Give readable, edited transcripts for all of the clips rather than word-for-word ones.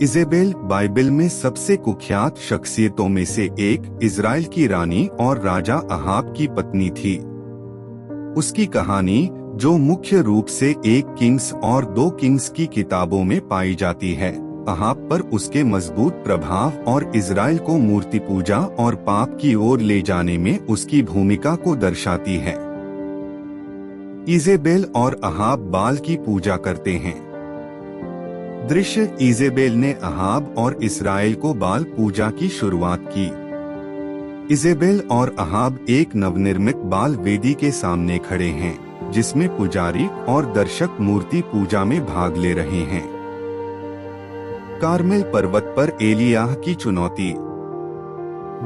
Jezebel Bible में सबसे कुख्यात शख्सियतों में से एक, इजराइल की रानी और राजा अहाब की पत्नी थी। उसकी कहानी, जो मुख्य रूप से एक किंग्स और दो किंग्स की किताबों में पाई जाती है, अहाब पर उसके मजबूत प्रभाव और इजराइल को मूर्ति पूजा और पाप की ओर ले जाने में उसकी भूमिका को दर्शाती है। इजेबेल और अहाब बाल की पूजा करते हैं। दृश्य, इजेबेल ने अहाब और इस्राएल को बाल पूजा की शुरुआत की। इजेबेल और अहाब एक नवनिर्मित बाल वेदी के सामने खड़े हैं, जिसमें पुजारी और दर्शक मूर्ति पूजा में भाग ले रहे हैं। कार्मेल पर्वत पर एलियाह की चुनौती।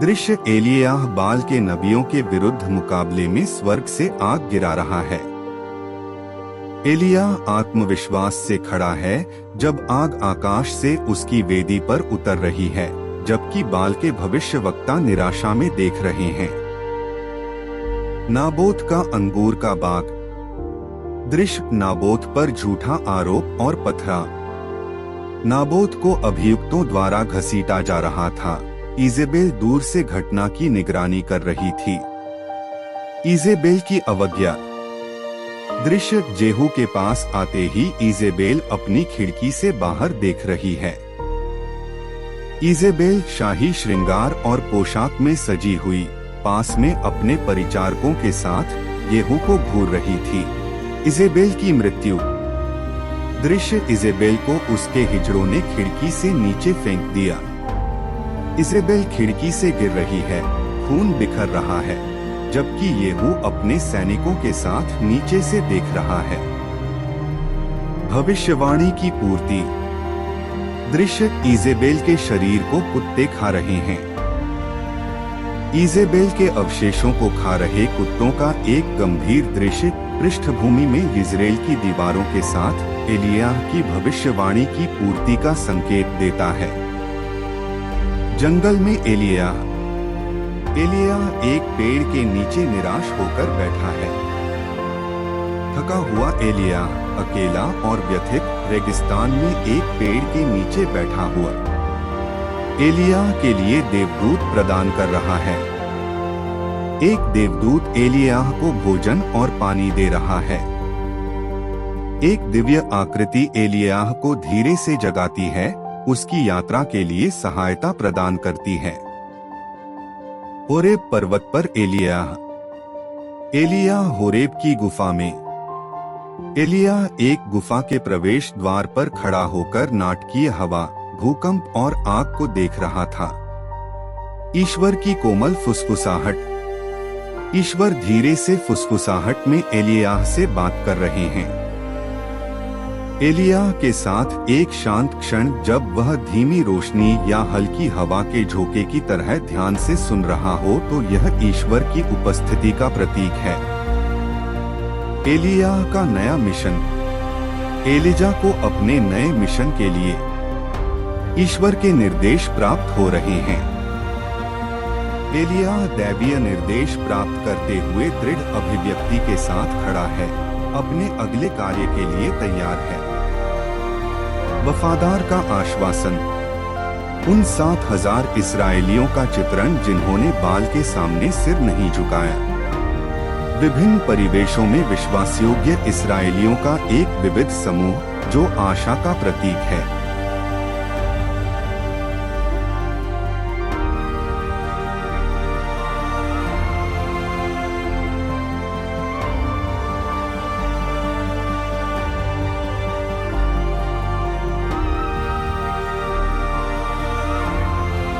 दृश्य, एलियाह बाल के नबियों के विरुद्ध मुकाबले में स्वर्ग से आग गिरा रहा है। एलियाह आत्मविश्वास से खड़ा है जब आग आकाश से उसकी वेदी पर उतर रही है, जबकि बाल के भविष्यवक्ता निराशा में देख रहे हैं। नाबोत का अंगूर का बाग। दृश्य, नाबोत पर झूठा आरोप और पथरा। नाबोत को अभियुक्तों द्वारा घसीटा जा रहा था। इजेबेल दूर से घटना की निगरानी कर रही थी। इजेबेल की अवज्ञा। दृश्य, जेहू के पास आते ही इजेबेल अपनी खिड़की से बाहर देख रही है। इजेबेल शाही श्रृंगार और पोशाक में सजी हुई पास में अपने परिचारकों के साथ येहू को घूर रही थी। इजेबेल की मृत्यु। दृश्य, इजेबेल को उसके हिजड़ों ने खिड़की से नीचे फेंक दिया। इजेबेल खिड़की से गिर रही है, खून बिखर रहा है, जबकि येहू अपने सैनिकों के साथ नीचे से देख रहा है। भविष्यवाणी की पूर्ति। दृश्य, इजेबेल के शरीर को कुत्ते खा रहे हैं। इजेबेल के अवशेषों को खा रहे कुत्तों का एक गंभीर दृश्य पृष्ठभूमि में इजराइल की दीवारों के साथ एलियाह की भविष्यवाणी की पूर्ति का संकेत देता है। जंगल में एलियाह एक पेड़ के नीचे निराश होकर बैठा है। थका हुआ एलियाह अकेला और व्यथित रेगिस्तान में एक पेड़ के नीचे बैठा हुआ एलियाह के लिए देवदूत प्रदान कर रहा है। एक देवदूत एलियाह को भोजन और पानी दे रहा है। एक दिव्य आकृति एलियाह को धीरे से जगाती है, उसकी यात्रा के लिए सहायता प्रदान करती है। होरेब पर्वत पर एलियाह होरेब की गुफा में। एलियाह एक गुफा के प्रवेश द्वार पर खड़ा होकर नाटकीय हवा, भूकंप और आग को देख रहा था। ईश्वर की कोमल फुसफुसाहट। ईश्वर धीरे से फुसफुसाहट में एलियाह से बात कर रहे हैं। एलियाह के साथ एक शांत क्षण, जब वह धीमी रोशनी या हल्की हवा के झोंके की तरह ध्यान से सुन रहा हो, तो यह ईश्वर की उपस्थिति का प्रतीक है। एलियाह का नया मिशन। एलिजा को अपने नए मिशन के लिए ईश्वर के निर्देश प्राप्त हो रहे हैं। एलियाह दैवीय निर्देश प्राप्त करते हुए दृढ़ अभिव्यक्ति के साथ खड़ा है, अपने अगले कार्य के लिए तैयार है। वफादार का आश्वासन। उन 7,000 इस्राएलियों का चित्रण जिन्होंने बाल के सामने सिर नहीं झुकाया। विभिन्न परिवेशों में विश्वासयोग्य इस्राएलियों का एक विविध समूह, जो आशा का प्रतीक है।